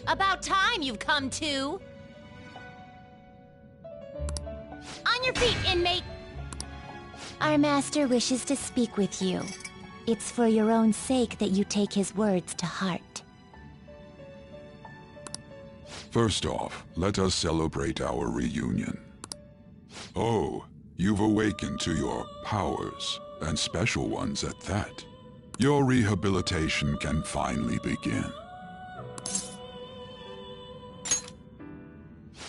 About time you've come to. On your feet, inmate! Our master wishes to speak with you. It's for your own sake that you take his words to heart. First off, let us celebrate our reunion. Oh, you've awakened to your powers, and special ones at that. Your rehabilitation can finally begin.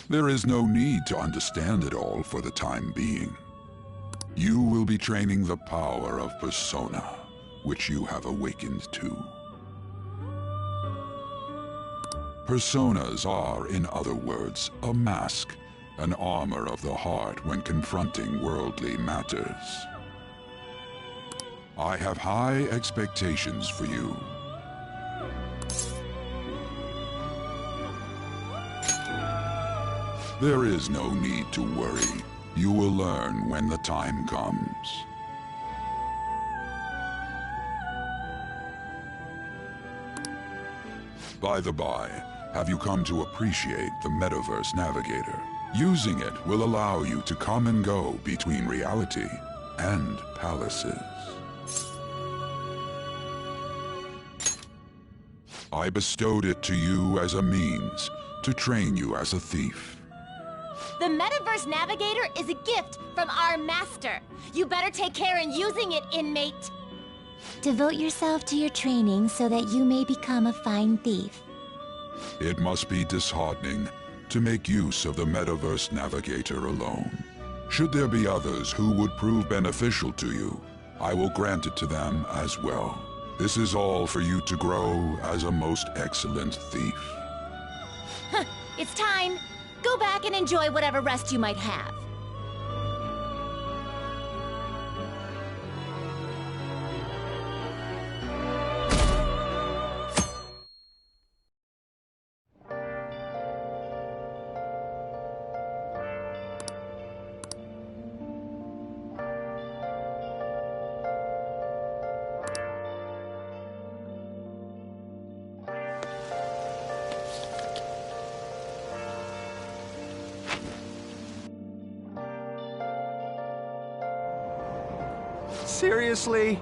There is no need to understand it all for the time being. You will be training the power of persona, which you have awakened to. Personas are, in other words, a mask, an armor of the heart when confronting worldly matters. I have high expectations for you. There is no need to worry. You will learn when the time comes. By the by, have you come to appreciate the Metaverse Navigator? Using it will allow you to come and go between reality and palaces. I bestowed it to you as a means to train you as a thief. The Metaverse Navigator is a gift from our master. You better take care in using it, inmate. Devote yourself to your training so that you may become a fine thief. It must be disheartening to make use of the Metaverse Navigator alone. Should there be others who would prove beneficial to you, I will grant it to them as well. This is all for you to grow as a most excellent thief. It's time. Go back and enjoy whatever rest you might have. Seriously?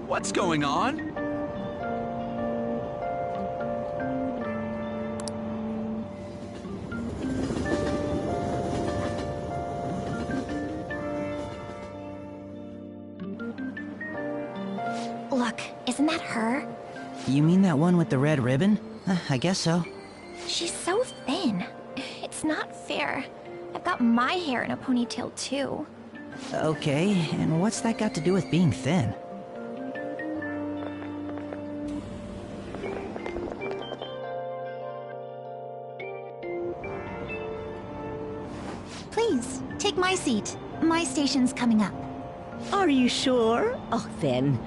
What's going on? Look, isn't that her? You mean that one with the red ribbon? I guess so. She's so thin. It's not fair. I've got my hair in a ponytail too. Okay, and what's that got to do with being thin? Please, take my seat. My station's coming up. Are you sure? Oh, then.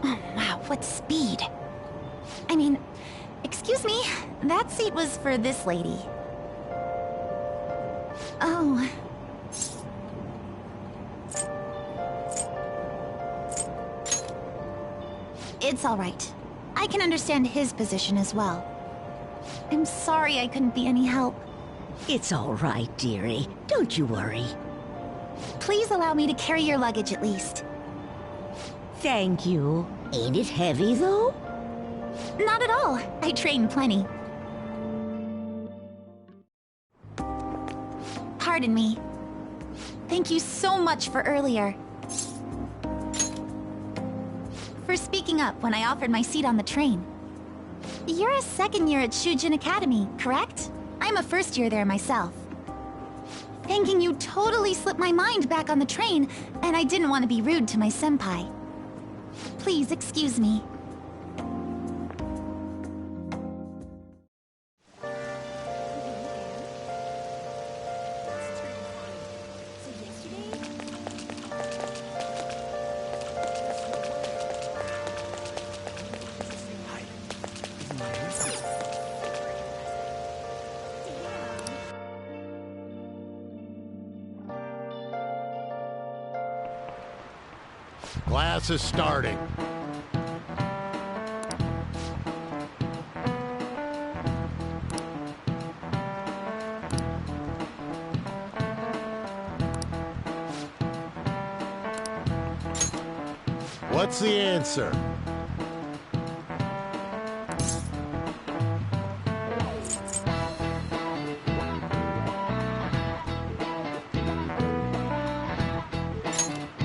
Oh, wow, what speed. I mean, excuse me, that seat was for this lady. Oh. It's all right. I can understand his position as well. I'm sorry I couldn't be any help. It's all right, dearie. Don't you worry. Please allow me to carry your luggage at least. Thank you. Ain't it heavy, though? Not at all. I train plenty. Pardon me. Thank you so much for earlier. For speaking up when I offered my seat on the train. You're a second year at Shujin Academy, correct? I'm a first year there myself. Thanking you totally slipped my mind back on the train, and I didn't want to be rude to my senpai. Please excuse me. Class is starting. What's the answer?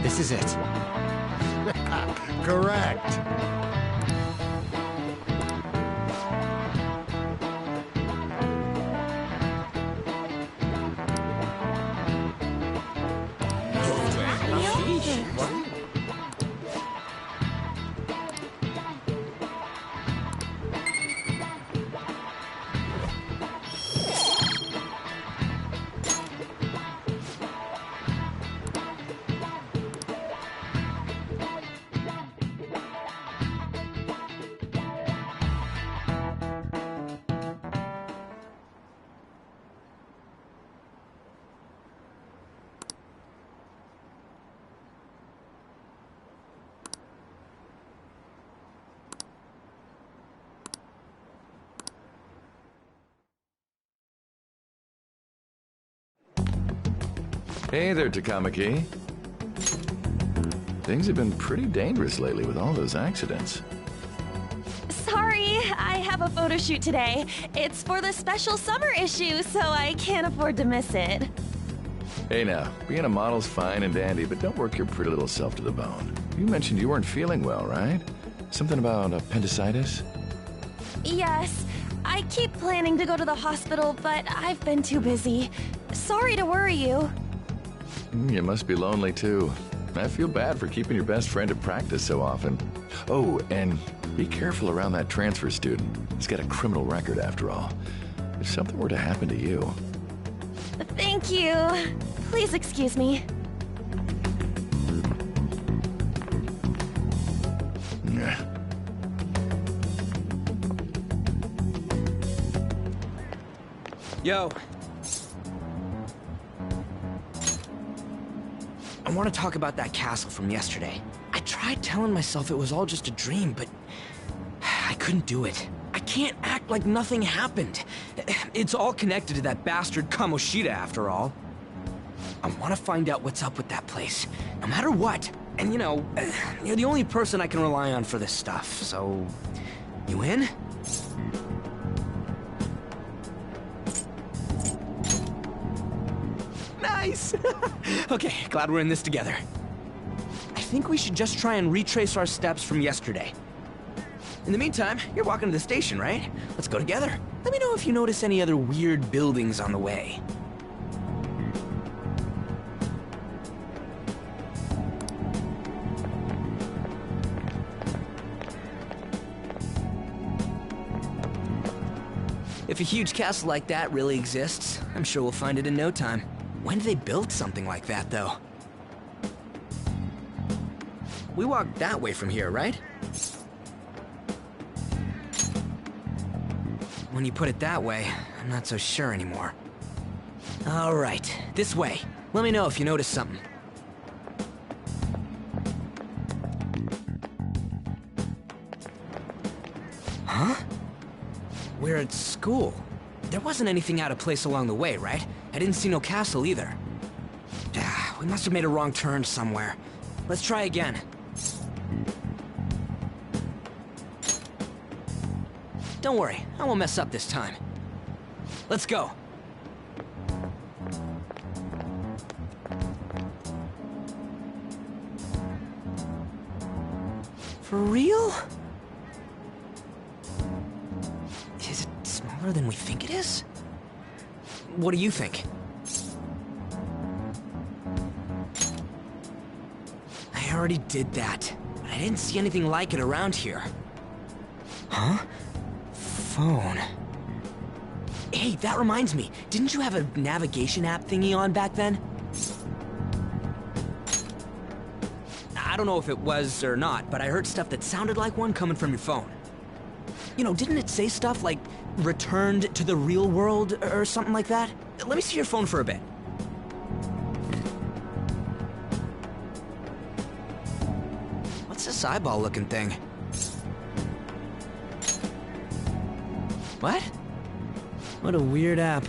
This is it. Correct. Hey there, Takamaki. Things have been pretty dangerous lately with all those accidents. Sorry, I have a photo shoot today. It's for the special summer issue, so I can't afford to miss it. Hey now, being a model's fine and dandy, but don't work your pretty little self to the bone. You mentioned you weren't feeling well, right? Something about appendicitis? Yes, I keep planning to go to the hospital, but I've been too busy. Sorry to worry you. You must be lonely too. I feel bad for keeping your best friend at practice so often. Oh, and be careful around that transfer student. He's got a criminal record after all. If something were to happen to you... Thank you. Please excuse me. Yo. I want to talk about that castle from yesterday. I tried telling myself it was all just a dream, but I couldn't do it. I can't act like nothing happened. It's all connected to that bastard Kamoshida, after all. I want to find out what's up with that place, no matter what. And you know, you're the only person I can rely on for this stuff, so... You in? Nice! Okay, glad we're in this together. I think we should just try and retrace our steps from yesterday. In the meantime, you're walking to the station, right? Let's go together. Let me know if you notice any other weird buildings on the way. If a huge castle like that really exists, I'm sure we'll find it in no time. When did they build something like that, though? We walked that way from here, right? When you put it that way, I'm not so sure anymore. All right, this way. Let me know if you notice something. Huh? We're at school. There wasn't anything out of place along the way, right? I didn't see no castle either. We must have made a wrong turn somewhere. Let's try again. Don't worry, I won't mess up this time. Let's go. For real? Is it smaller than we think it is? What do you think? I already did that, but I didn't see anything like it around here. Huh? Phone. Hey, that reminds me. Didn't you have a navigation app thingy on back then? I don't know if it was or not, but I heard stuff that sounded like one coming from your phone. You know, didn't it say stuff like, returned to the real world, or something like that? Let me see your phone for a bit. glass eyeball-looking thing. What? What a weird app.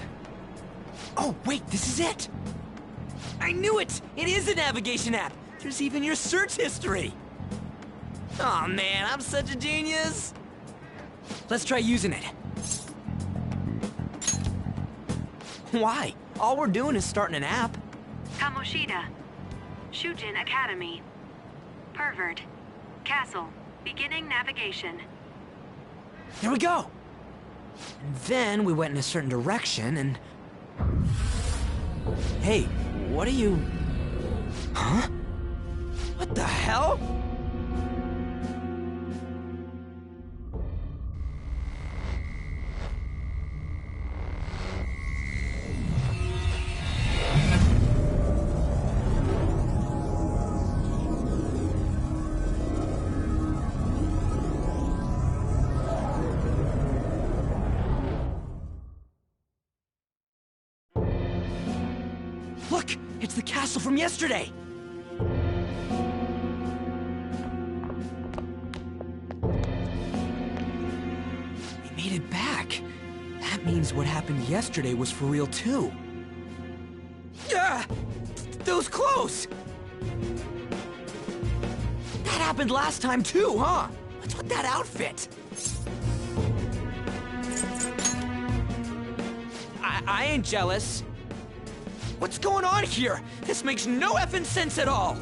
Oh, wait, this is it! I knew it! It is a navigation app! There's even your search history! Aw, man, I'm such a genius! Let's try using it. Why? All we're doing is starting an app. Kamoshida. Shujin Academy. Pervert. Castle. Beginning navigation. Here we go! And then we went in a certain direction and... Hey, what are you... Huh? What the hell? Look! It's the castle from yesterday! We made it back. That means what happened yesterday was for real too. Yeah! Those clothes! That happened last time too, huh? What's with that outfit? I ain't jealous. What's going on here? This makes no effing sense at all!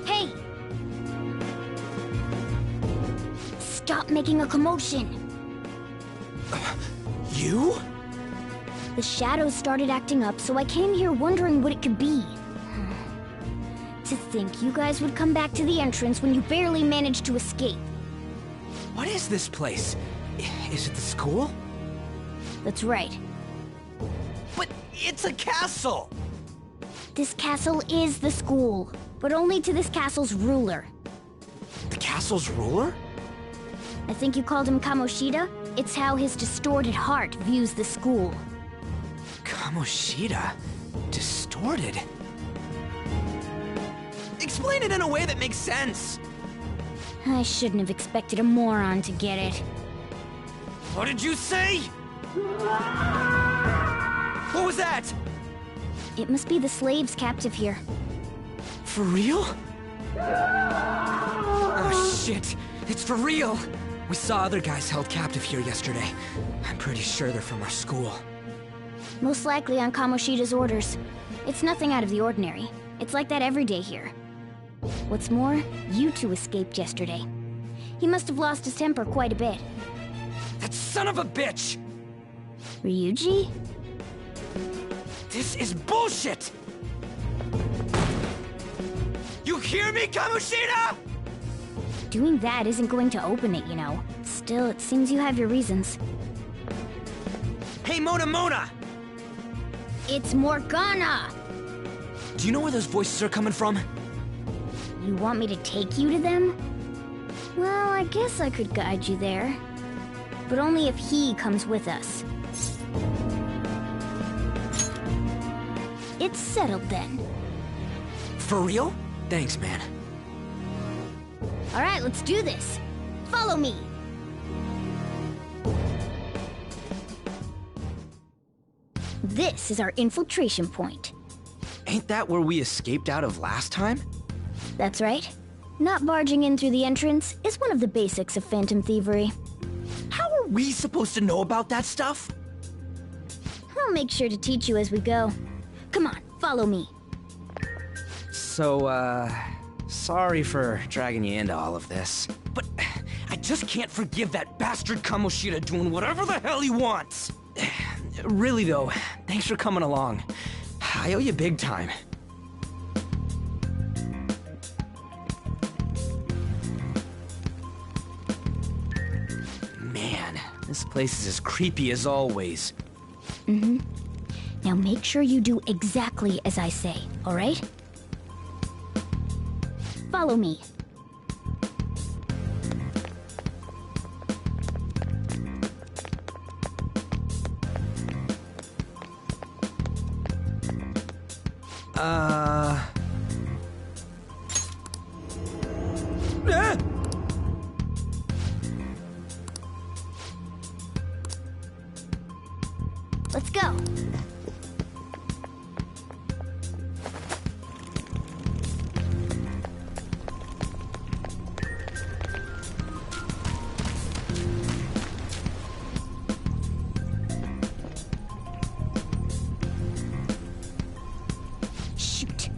Hey! Stop making a commotion! You? The shadows started acting up, so I came here wondering what it could be. To think you guys would come back to the entrance when you barely managed to escape. What is this place? Is it the school? That's right. But it's a castle! This castle is the school, but only to this castle's ruler. The castle's ruler? I think you called him Kamoshida? It's how his distorted heart views the school. Kamoshida? Distorted? Explain it in a way that makes sense! I shouldn't have expected a moron to get it. What did you say? What was that? It must be the slaves captive here. For real? Oh shit, it's for real! We saw other guys held captive here yesterday. I'm pretty sure they're from our school. Most likely on Kamoshida's orders. It's nothing out of the ordinary. It's like that every day here. What's more, you two escaped yesterday. He must have lost his temper quite a bit. That son of a bitch! Ryuji? This is bullshit! You hear me, Kamoshida?! Doing that isn't going to open it, you know. Still, it seems you have your reasons. Hey, Mona! It's Morgana! Do you know where those voices are coming from? You want me to take you to them? Well, I guess I could guide you there. But only if he comes with us. It's settled then. For real? Thanks, man. Alright, let's do this. Follow me. This is our infiltration point. Ain't that where we escaped out of last time? That's right. Not barging in through the entrance is one of the basics of phantom thievery. How are we supposed to know about that stuff? I'll make sure to teach you as we go. Come on, follow me. So, sorry for dragging you into all of this, but I just can't forgive that bastard Kamoshida doing whatever the hell he wants. Really though, thanks for coming along. I owe you big time. Man, this place is as creepy as always. Mm-hmm. Now make sure you do exactly as I say, all right? Follow me. Let's go. Shoot.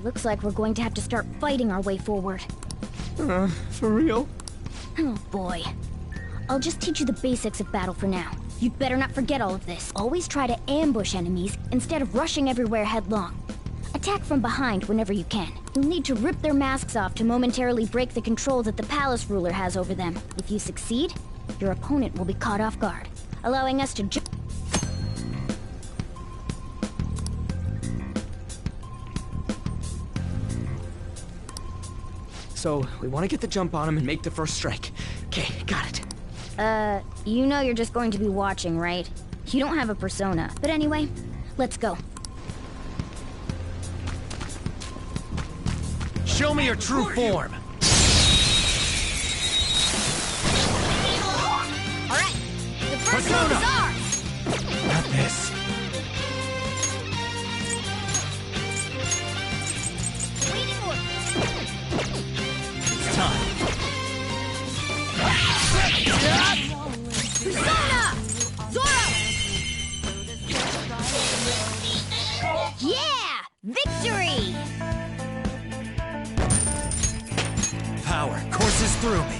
Looks like we're going to have to start fighting our way forward. For real? Oh boy. I'll just teach you the basics of battle for now. You'd better not forget all of this. Always try to ambush enemies instead of rushing everywhere headlong. Attack from behind whenever you can. You'll need to rip their masks off to momentarily break the control that the palace ruler has over them. If you succeed, your opponent will be caught off guard, allowing us to So, we want to get the jump on him and make the first strike. Okay, got it. You know you're just going to be watching, right? You don't have a persona. But anyway, let's go. Show me your true form. Alright, the first Persona! move is ours! Not this. Waiting order. It's time. Persona! Zoro! Yeah! Victory! Power courses through me.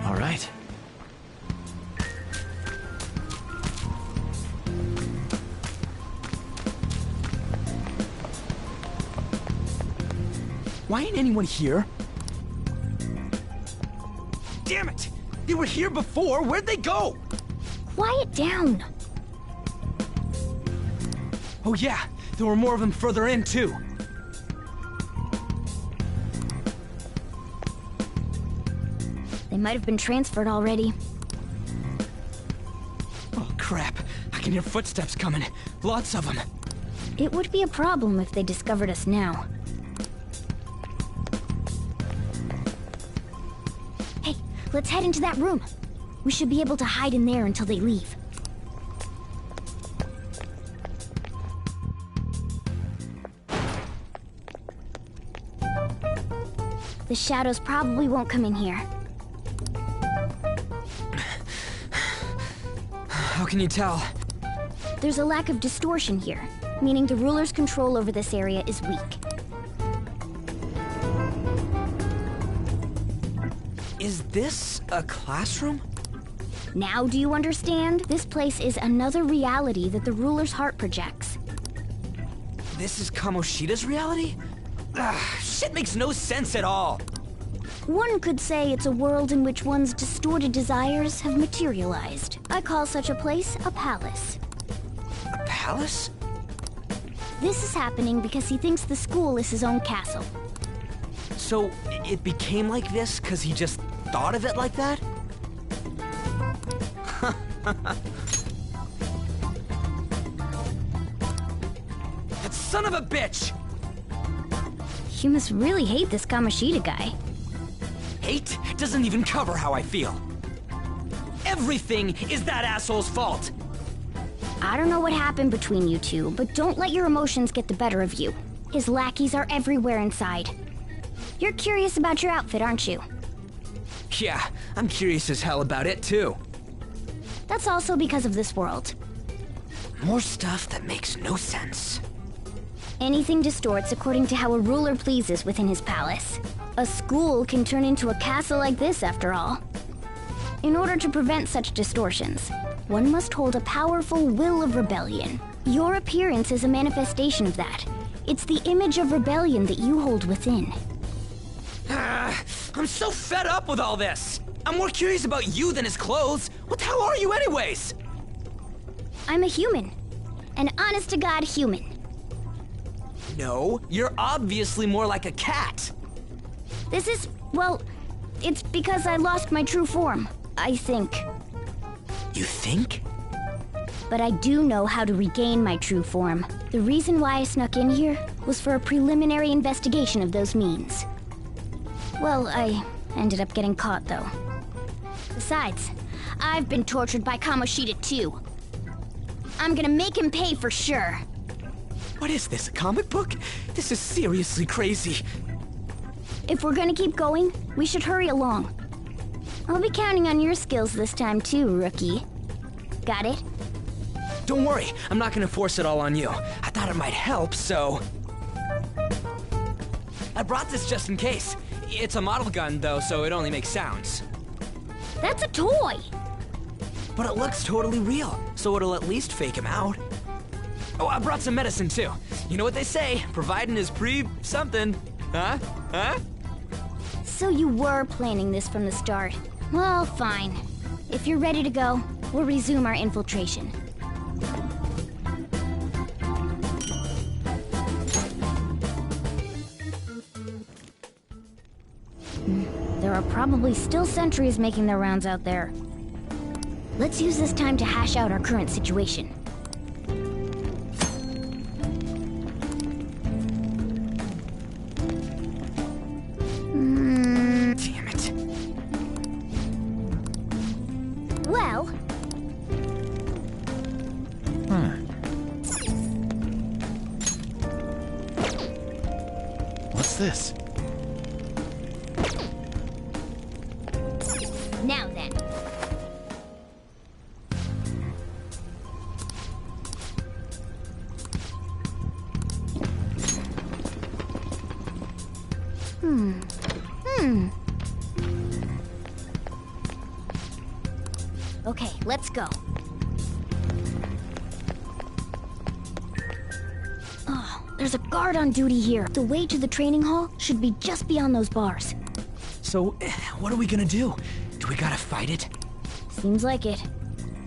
All right. Why ain't anyone here? Damn it! They were here before! Where'd they go? Quiet down. Oh yeah, there were more of them further in, too. They might have been transferred already. Oh crap, I can hear footsteps coming. Lots of them. It would be a problem if they discovered us now. Hey, let's head into that room. We should be able to hide in there until they leave. The shadows probably won't come in here. How can you tell? There's a lack of distortion here, meaning the ruler's control over this area is weak. Is this a classroom? Now do you understand? This place is another reality that the ruler's heart projects. This is Kamoshida's reality? Shit makes no sense at all. One could say it's a world in which one's distorted desires have materialized. I call such a place a palace. A palace? This is happening because he thinks the school is his own castle. So, it became like this because he just thought of it like that? That son of a bitch! You must really hate this Kamoshida guy. Hate doesn't even cover how I feel. Everything is that asshole's fault! I don't know what happened between you two, but don't let your emotions get the better of you. His lackeys are everywhere inside. You're curious about your outfit, aren't you? Yeah, I'm curious as hell about it too. That's also because of this world. More stuff that makes no sense. Anything distorts according to how a ruler pleases within his palace. A school can turn into a castle like this, after all. In order to prevent such distortions, one must hold a powerful will of rebellion. Your appearance is a manifestation of that. It's the image of rebellion that you hold within. I'm so fed up with all this! I'm more curious about you than his clothes! What the hell are you anyways? I'm a human. An honest-to-God human. No, you're obviously more like a cat. This is, well, it's because I lost my true form, I think. You think? But I do know how to regain my true form. The reason why I snuck in here was for a preliminary investigation of those means. Well, I Ended up getting caught, though. Besides, I've been tortured by Kamoshida too. I'm gonna make him pay for sure. What is this, a comic book? This is seriously crazy. If we're gonna keep going, we should hurry along. I'll be counting on your skills this time too, rookie. Got it? Don't worry, I'm not gonna force it all on you. I thought it might help, so... I brought this just in case. It's a model gun, though, so it only makes sounds. That's a toy! But it looks totally real, so it'll at least fake him out. Oh, I brought some medicine, too. You know what they say, providing is something. Huh? Huh? So you were planning this from the start. Well, fine. If you're ready to go, we'll resume our infiltration. There are probably still sentries making their rounds out there. Let's use this time to hash out our current situation. Damn it. Well... What's this? Now then. Okay, let's go. Oh, there's a guard on duty here. The way to the training hall should be just beyond those bars. So, what are we gonna do? Do we gotta fight it? Seems like it.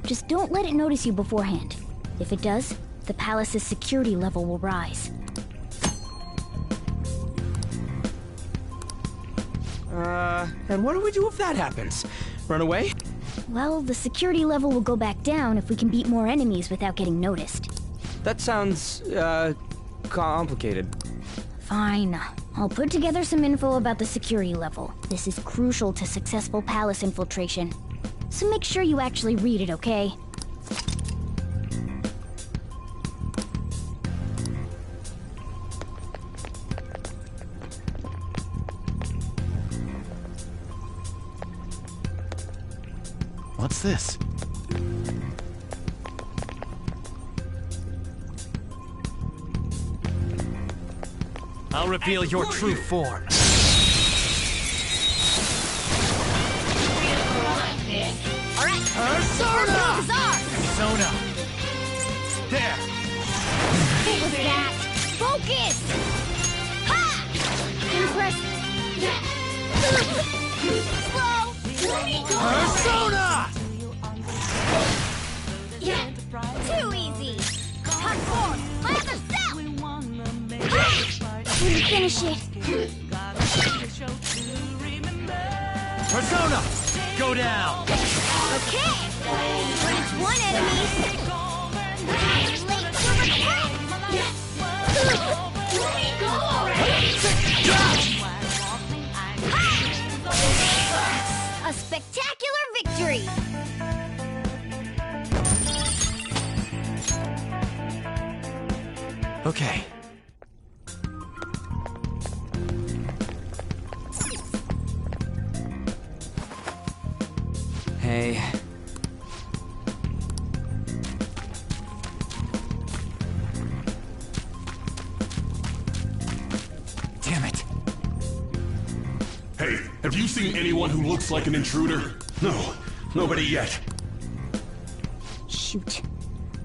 Just don't let it notice you beforehand. If it does, the palace's security level will rise. And what do we do if that happens? Run away? Well, the security level will go back down if we can beat more enemies without getting noticed. That sounds, complicated. Fine. I'll put together some info about the security level. This is crucial to successful palace infiltration. So make sure you actually read it, okay? What's this? I'll reveal your true form. Alright! Persona! Persona! There! What was that? Focus! Ha! Impress... Slow! Persona! Too easy! Cut forward! My other self! When you finish it... Persona! Go down! Okay! Finish one enemy! Late to repent! A spectacular victory! Okay. Hey. Damn it. Hey, have you seen anyone who looks like an intruder? No, nobody yet. Shoot.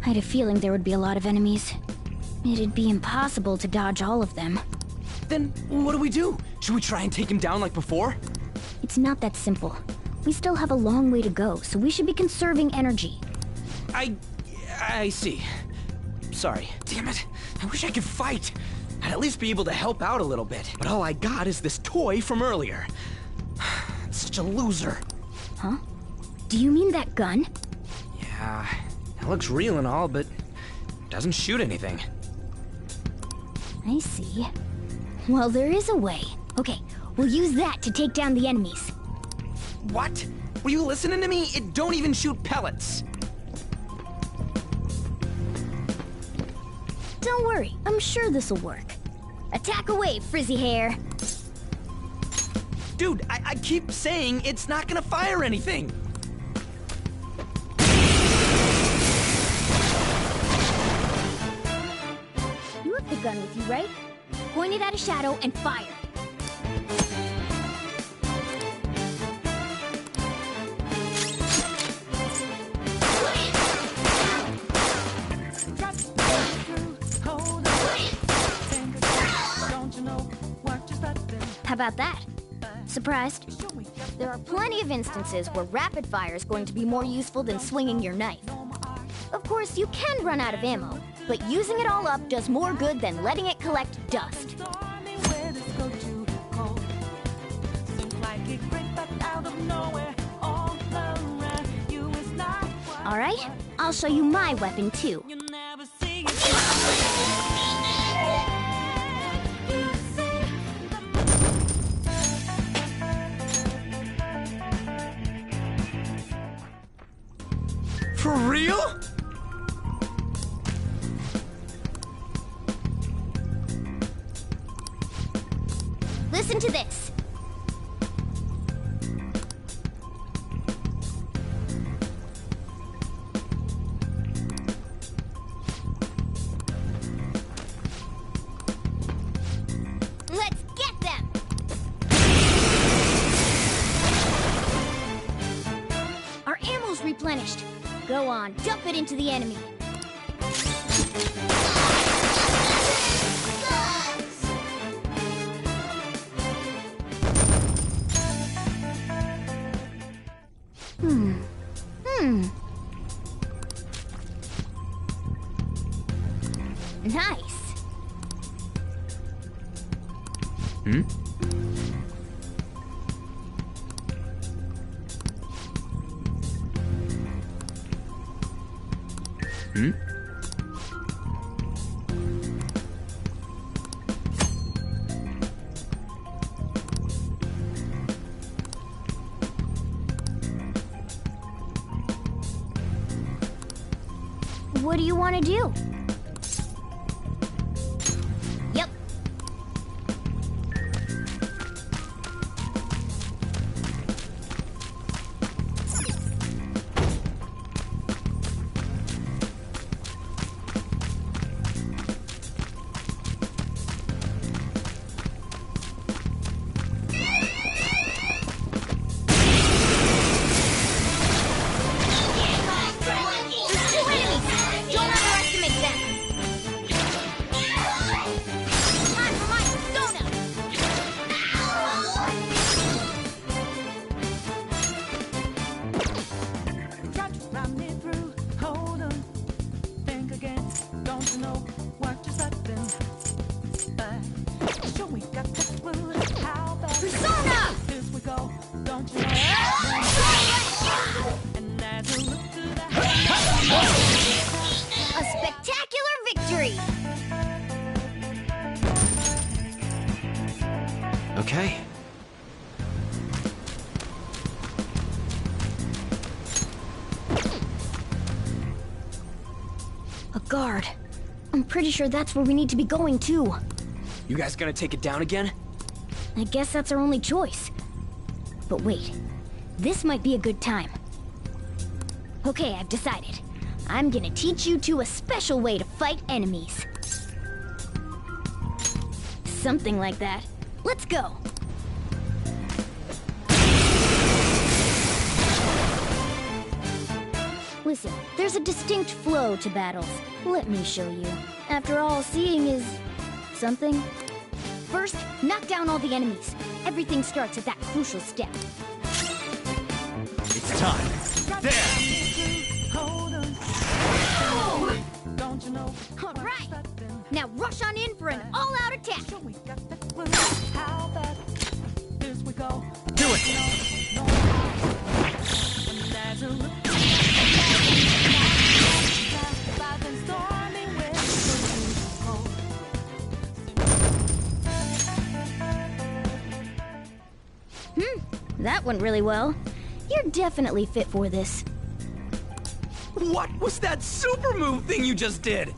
I had a feeling there would be a lot of enemies. It'd be impossible to dodge all of them. Then, what do we do? Should we try and take him down like before? It's not that simple. We still have a long way to go, so we should be conserving energy. I see. Sorry. Damn it. I wish I could fight. I'd at least be able to help out a little bit. But all I got is this toy from earlier. Such a loser. Huh? Do you mean that gun? Yeah, it looks real and all, but it doesn't shoot anything. I see. Well, there is a way. Okay, We'll use that to take down the enemies. What? Were you listening to me? It don't even shoot pellets. Don't worry, I'm sure this'll work. Attack away, frizzy hair. Dude, I keep saying it's not gonna fire anything. You have the gun with you, right? Point it at a shadow and fire. How about that? Surprised? There are plenty of instances where rapid fire is going to be more useful than swinging your knife. Of course, you can run out of ammo, but using it all up does more good than letting it collect dust. Alright, I'll show you my weapon too. For real? Listen to this. Let's get them! Our ammo's replenished. Go on, dump it into the enemy. Nice. What do you want to do? Yep. A spectacular victory! Okay. A guard. I'm pretty sure that's where we need to be going, too. You guys gonna take it down again? I guess that's our only choice. But wait, this might be a good time. Okay, I've decided. I'm gonna teach you two a special way to fight enemies. Something like that. Let's go! Listen, there's a distinct flow to battles. Let me show you. After all, seeing is... something. First, knock down all the enemies. Everything starts at that crucial step. It's time. There! All right! Now rush on in for an all-out attack! Do it! That went really well. You're definitely fit for this. What was that super move thing you just did?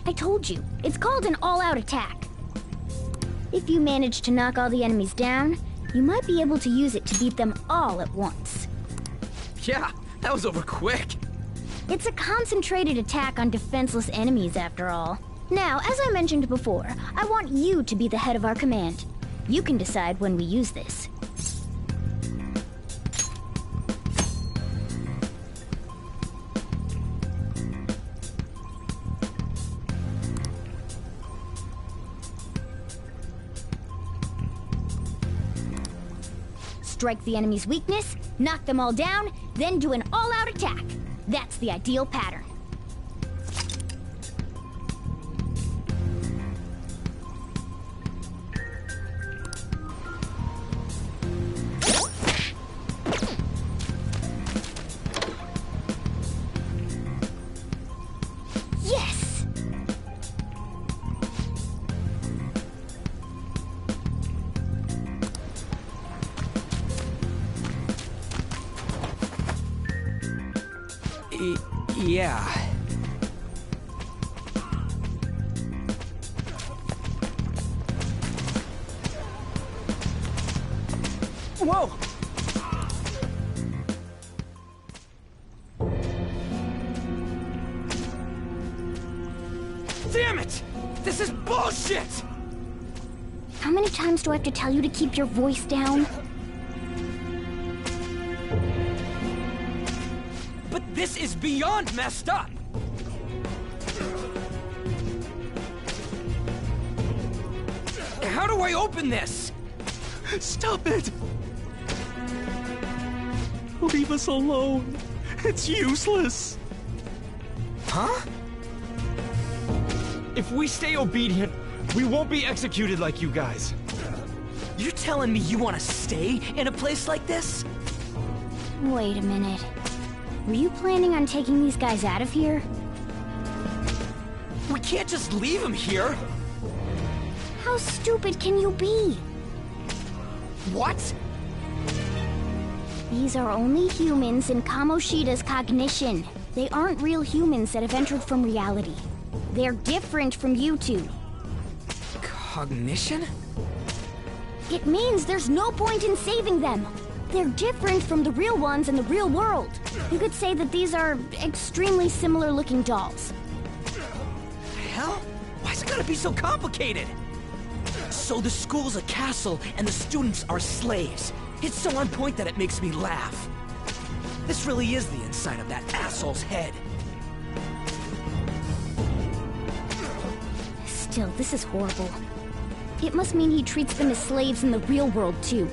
I told you, it's called an all-out attack. If you manage to knock all the enemies down, you might be able to use it to beat them all at once. Yeah, that was over quick. It's a concentrated attack on defenseless enemies, after all. Now, as I mentioned before, I want you to be the head of our command. You can decide when we use this. Strike the enemy's weakness, knock them all down, then do an all-out attack. That's the ideal pattern. Yes! Yeah. Whoa! Damn it! This is bullshit! How many times do I have to tell you to keep your voice down? But this is beyond messed up! How do I open this? Stop it! Leave us alone. It's useless. Huh? If we stay obedient, we won't be executed like you guys. You're telling me you want to stay in a place like this? Wait a minute. Were you planning on taking these guys out of here? We can't just leave them here. How stupid can you be? What? These are only humans in Kamoshida's cognition. They aren't real humans that have entered from reality. They're different from you two. Cognition? It means there's no point in saving them. They're different from the real ones in the real world. You could say that these are extremely similar-looking dolls. Hell? Why's it gotta be so complicated? So the school's a castle and the students are slaves. It's so on point that it makes me laugh. This really is the inside of that asshole's head. Still, this is horrible. It must mean he treats them as slaves in the real world, too.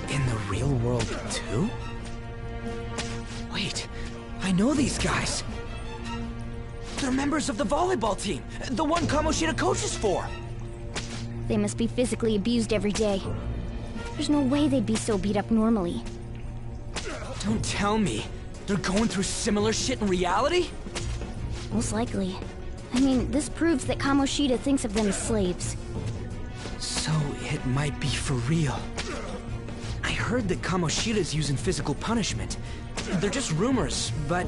In the real world, too? Wait, I know these guys. They're members of the volleyball team, the one Kamoshida coaches for. They must be physically abused every day. There's no way they'd be so beat up normally. Don't tell me. They're going through similar shit in reality? Most likely. I mean, this proves that Kamoshida thinks of them as slaves. So it might be for real. I heard that Kamoshida's using physical punishment. They're just rumors, but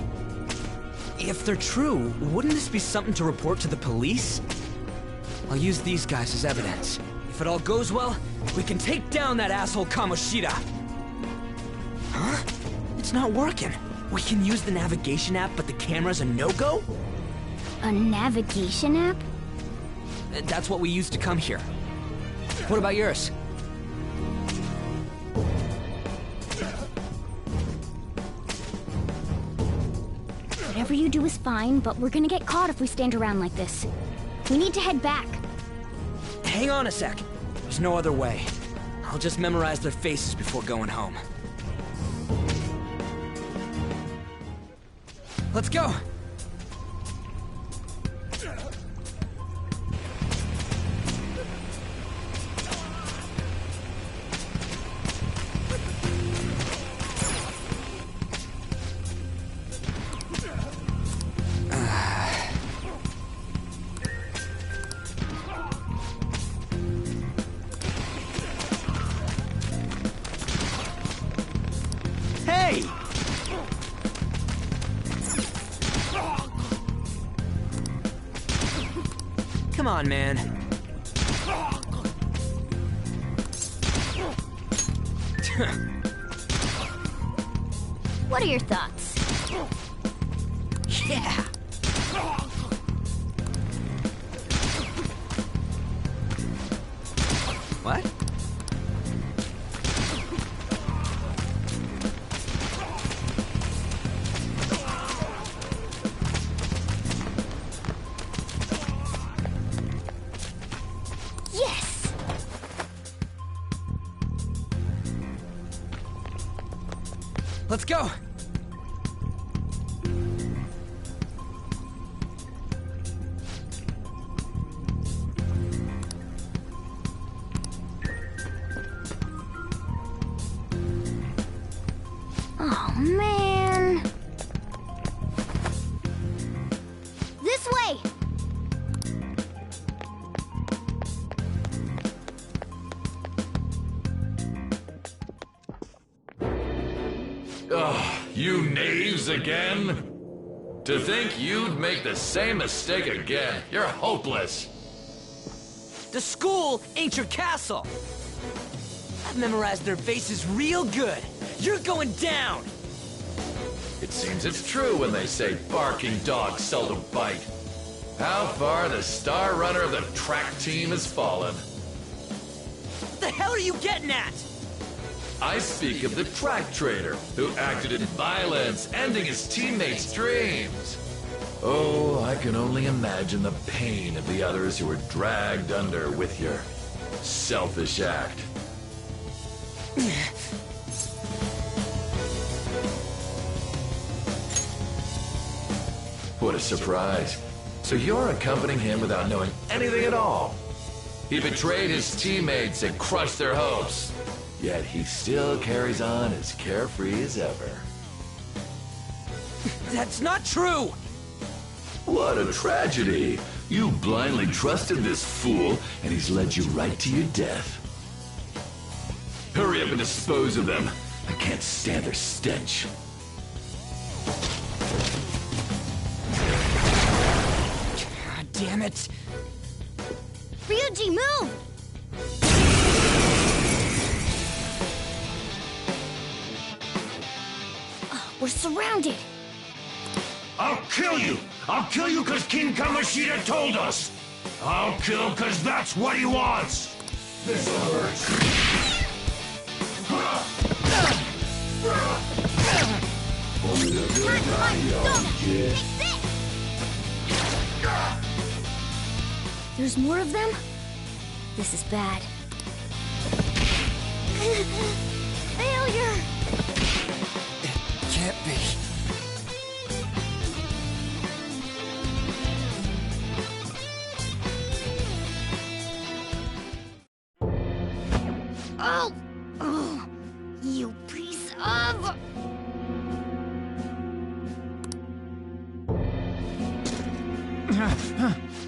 if they're true, wouldn't this be something to report to the police? I'll use these guys as evidence. If it all goes well, we can take down that asshole Kamoshida. Huh? It's not working. We can use the navigation app, but the camera's a no-go? A navigation app? That's what we used to come here. What about yours? Whatever you do is fine, but we're gonna get caught if we stand around like this. We need to head back. Hang on a sec. There's no other way. I'll just memorize their faces before going home. Let's go! on, man. What are your thoughts? Yeah. What? Yes! Let's go! Oh, man. This way! Ugh, you knaves again? To think you'd make the same mistake again. You're hopeless. The school ain't your castle! I've memorized their faces real good. You're going down! It seems it's true when they say barking dogs seldom bite. How far the star runner of the track team has fallen. What the hell are you getting at? I speak of the track trader who acted in violence, ending his teammates' dreams. Oh, I can only imagine the pain of the others who were dragged under with your selfish act. What a surprise. So you're accompanying him without knowing anything at all. He betrayed his teammates and crushed their hopes. Yet he still carries on as carefree as ever. That's not true! What a tragedy. You blindly trusted this fool, and he's led you right to your death. Hurry up and dispose of them. I can't stand their stench. God damn it! Ryuji, move! We're surrounded! I'll kill you! I'll kill you because King Kamoshida told us! I'll kill because that's what he wants! This hurts. There's more of them? This is bad. Failure! Can't be. Oh! Oh! You piece of...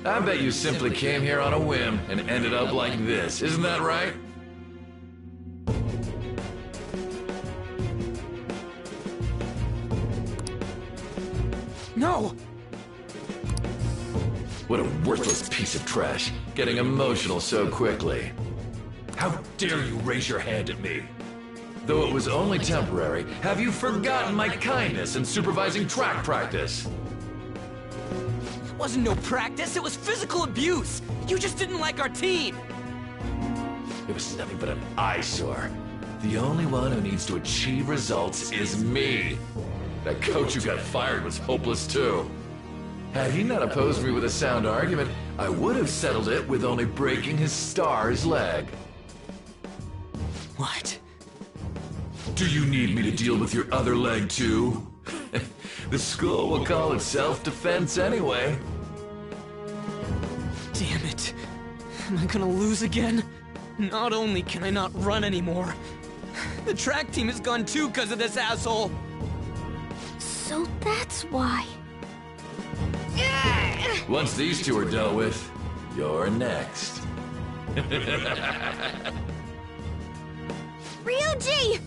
I bet you simply came here on a whim and ended up like this, isn't that right? No! What a worthless piece of trash, getting emotional so quickly. How dare you raise your hand at me? Though it was only temporary, have you forgotten my kindness in supervising track practice? It wasn't no practice, it was physical abuse! You just didn't like our team! It was nothing but an eyesore. The only one who needs to achieve results is me. That coach who got fired was hopeless too. Had he not opposed me with a sound argument, I would have settled it with only breaking his star's leg. What? Do you need me to deal with your other leg too? The school will call it self-defense anyway. Damn it. Am I gonna lose again? Not only can I not run anymore, the track team is gone too because of this asshole. So that's why. Once these two are dealt with, you're next. Ryuji!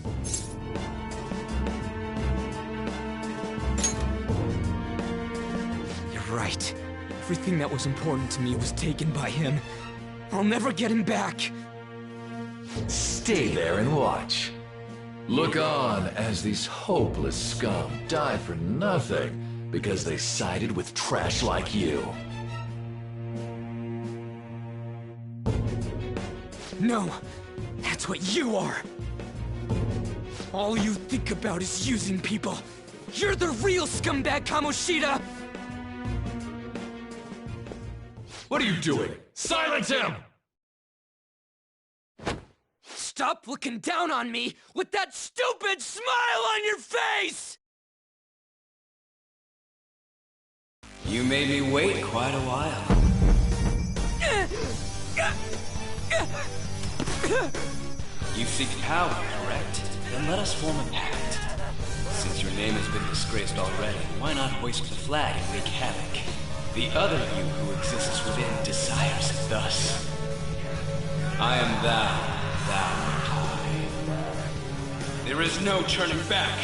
You're right. Everything that was important to me was taken by him. I'll never get him back. Stay there and watch. Look on as these hopeless scum die for nothing because they sided with trash like you. No, that's what you are. All you think about is using people. You're the real scumbag, Kamoshida! What are you doing? Silence him! Stop looking down on me with that stupid smile on your face! You made me wait quite a while. You seek power, correct? Then let us form a pact. Since your name has been disgraced already, why not hoist the flag and wreak havoc? The other you who exists within desires it thus. I am thou, thou am I. There is no turning back.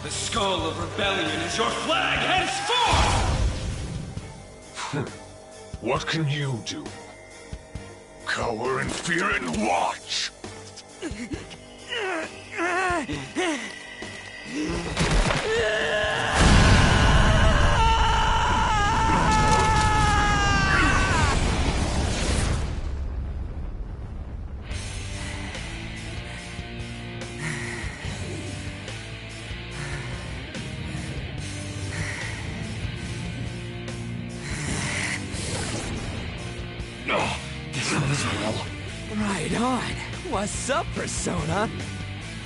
The skull of rebellion is your flag henceforth! What can you do? Cower in fear and watch! Right on. What's up, Persona?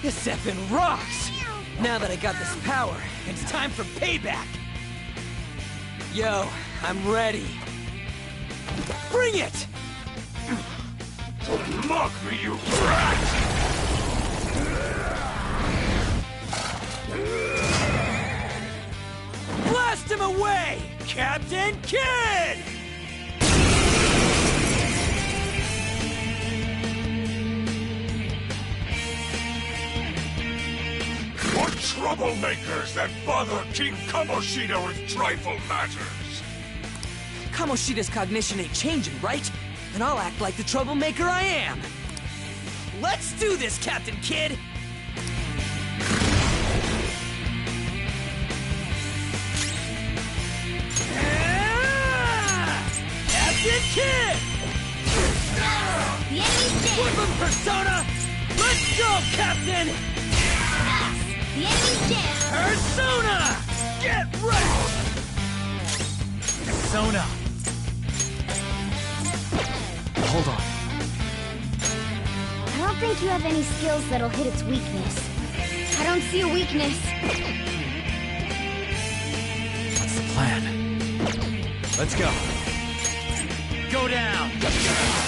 This effing rocks! Now that I got this power, it's time for payback! Yo, I'm ready. Bring it! Don't mock me, you brat! Blast him away, Captain Kid! What troublemakers that bother King Kamoshida with trifle matters? Kamoshida's cognition ain't changing, right? And I'll act like the troublemaker I am. Let's do this, Captain Kid! Captain Kid! The enemy's dead! Whip him, Persona! Let's go, Captain! The enemy's dead! Persona! Get ready! Persona! Hold on. I don't think you have any skills that'll hit its weakness. I don't see a weakness. What's the plan? Let's go. Go down! Persona!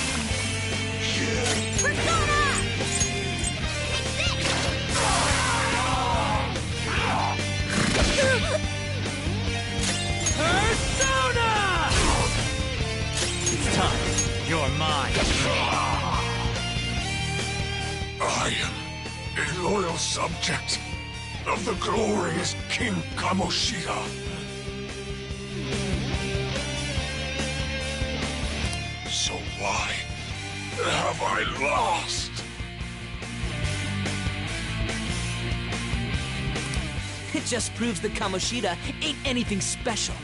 Persona! It's time. You're mine. I am a loyal subject of the glorious King Kamoshida. So why have I lost? It just proves that Kamoshida ain't anything special.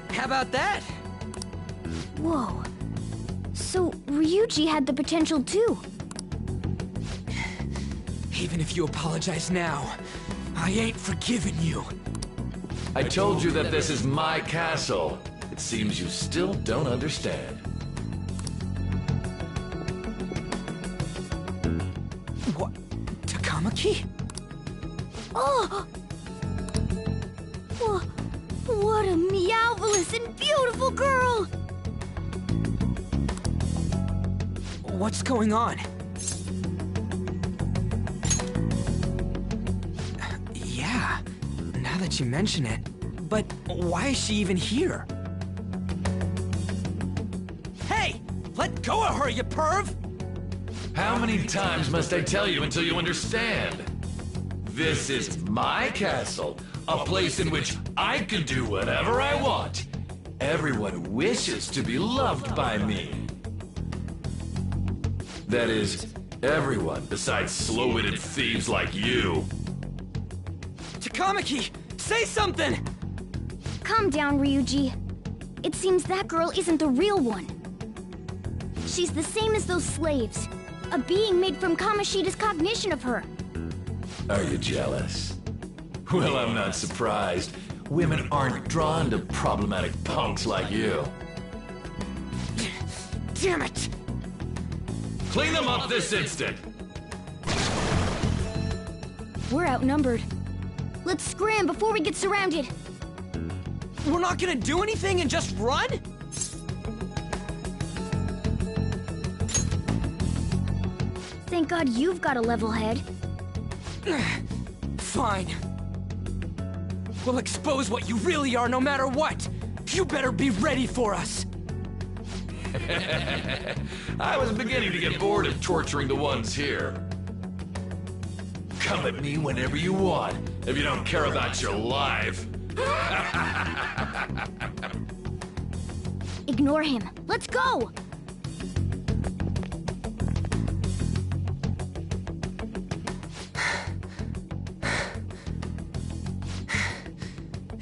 How about that? Whoa. So, Ryuji had the potential too. Even if you apologize now, I ain't forgiving you. I told you that this is my castle. It seems you still don't understand. What? Takamaki? Oh! What a meowvelous and beautiful girl! What's going on? Yeah, now that you mention it. But why is she even here? Let go of her, you perv! How many times must I tell you until you understand? This is my castle, a place in which I can do whatever I want. Everyone wishes to be loved by me. That is, everyone besides slow-witted thieves like you. Takamaki, say something! Calm down, Ryuji. It seems that girl isn't the real one. She's the same as those slaves. A being made from Kamoshida's cognition of her. Are you jealous? Well, I'm not surprised. Women aren't drawn to problematic punks like you. Damn it! Clean them up this instant! We're outnumbered. Let's scram before we get surrounded. We're not gonna do anything and just run? Thank God you've got a level head. Fine. We'll expose what you really are no matter what. You better be ready for us. I was beginning to get bored of torturing the ones here. Come at me whenever you want, if you don't care about your life. Ignore him. Let's go!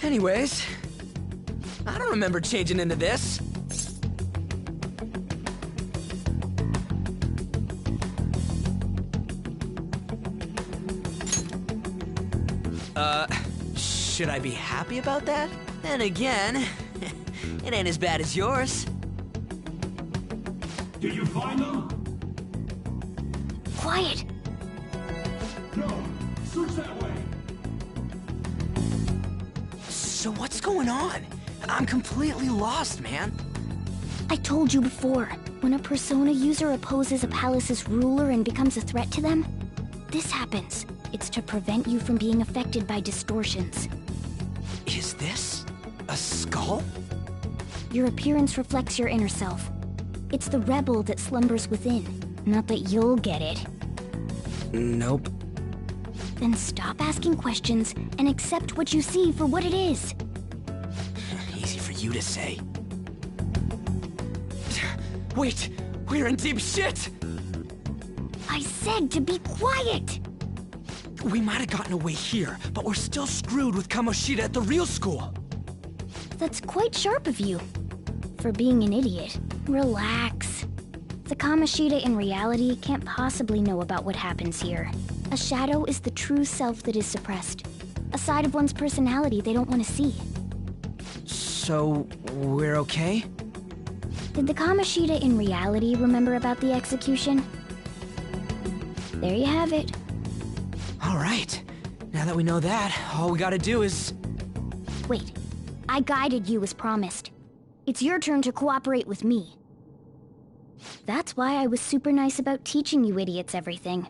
Anyways, I don't remember changing into this. Should I be happy about that? Then again, it ain't as bad as yours. Did you find them? Quiet! No. Search that way. So what's going on? I'm completely lost, man. I told you before, when a Persona user opposes a palace's ruler and becomes a threat to them, this happens. It's to prevent you from being affected by distortions. Is this a skull? Your appearance reflects your inner self. It's the rebel that slumbers within. Not that you'll get it. Nope. Then stop asking questions and accept what you see for what it is. Easy for you to say. Wait, we're in deep shit! I said to be quiet! We might have gotten away here, but we're still screwed with Kamoshida at the real school. That's quite sharp of you. For being an idiot. Relax. The Kamoshida in reality can't possibly know about what happens here. A shadow is the true self that is suppressed. A side of one's personality they don't want to see. So, we're okay? Did the Kamoshida in reality remember about the execution? There you have it. Alright. Now that we know that, all we gotta do is... Wait. I guided you as promised. It's your turn to cooperate with me. That's why I was super nice about teaching you idiots everything.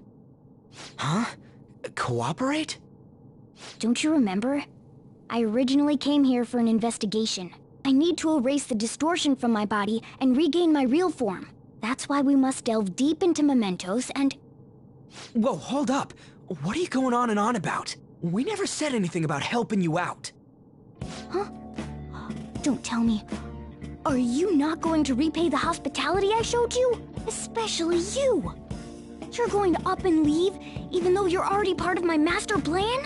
Huh? Cooperate? Don't you remember? I originally came here for an investigation. I need to erase the distortion from my body and regain my real form. That's why we must delve deep into mementos and... Whoa, hold up. What are you going on and on about? We never said anything about helping you out. Huh? Don't tell me. Are you not going to repay the hospitality I showed you? Especially you. You're going to up and leave, even though you're already part of my master plan?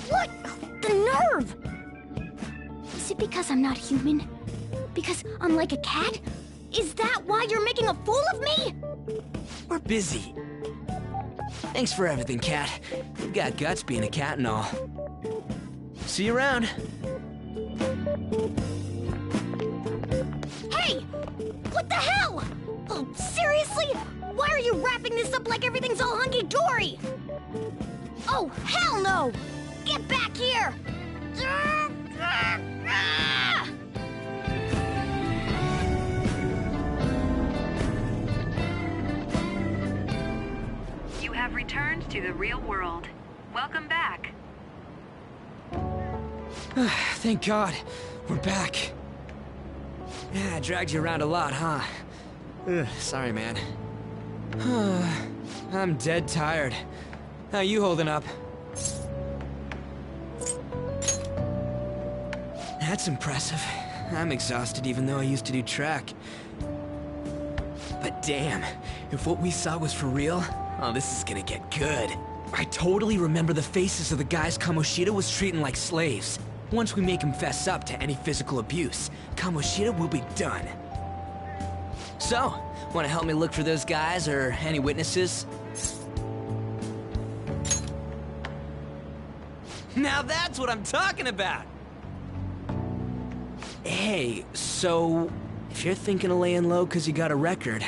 What? The nerve! Is it because I'm not human? Because I'm like a cat? Is that why you're making a fool of me? We're busy. Thanks for everything, Cat. You've got guts being a cat and all. See you around. Hey! What the hell? Oh, seriously? Why are you wrapping this up like everything's all hunky-dory? Oh, hell no! Get back here! You have returned to the real world. Welcome back. Thank God. We're back. Yeah, I dragged you around a lot, huh? Sorry, man. I'm dead tired. How you holding up? That's impressive. I'm exhausted even though I used to do track. But damn, if what we saw was for real, oh, this is gonna get good. I totally remember the faces of the guys Kamoshida was treating like slaves. Once we make him fess up to any physical abuse, Kamoshida will be done. So, wanna help me look for those guys or any witnesses? Now that's what I'm talking about! Hey, so if you're thinking of laying low because you got a record,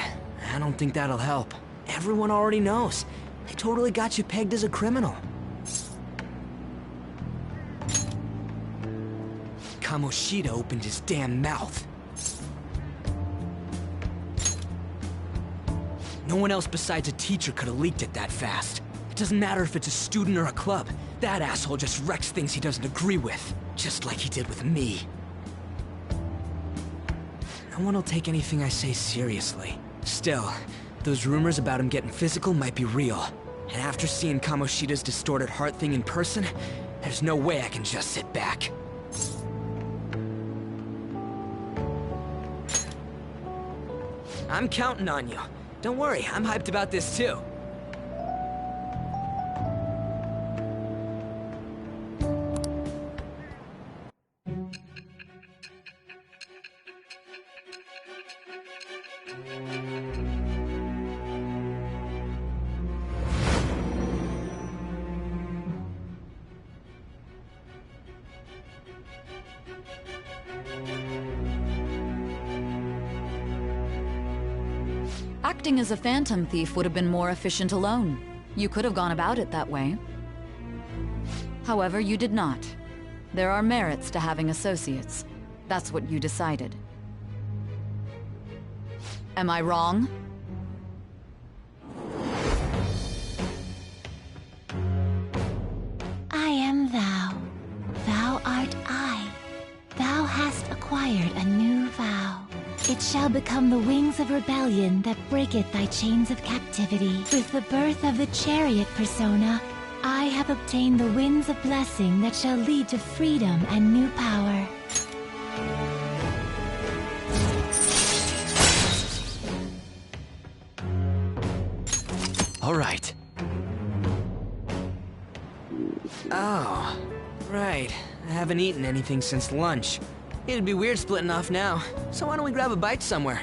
I don't think that'll help. Everyone already knows. They totally got you pegged as a criminal. Kamoshida opened his damn mouth. No one else besides a teacher could have leaked it that fast. It doesn't matter if it's a student or a club. That asshole just wrecks things he doesn't agree with. Just like he did with me. No one will take anything I say seriously. Still, those rumors about him getting physical might be real. And after seeing Kamoshida's distorted heart thing in person, there's no way I can just sit back. I'm counting on you. Don't worry, I'm hyped about this too. Acting as a phantom thief would have been more efficient alone. You could have gone about it that way. However, you did not. There are merits to having associates. That's what you decided. Am I wrong? I am thou. Thou art I. Thou hast acquired a new vow. It shall become the wings of rebellion that breaketh thy chains of captivity. With the birth of the chariot persona, I have obtained the winds of blessing that shall lead to freedom and new power. All right. Oh, right. I haven't eaten anything since lunch. It'd be weird splitting off now, so why don't we grab a bite somewhere?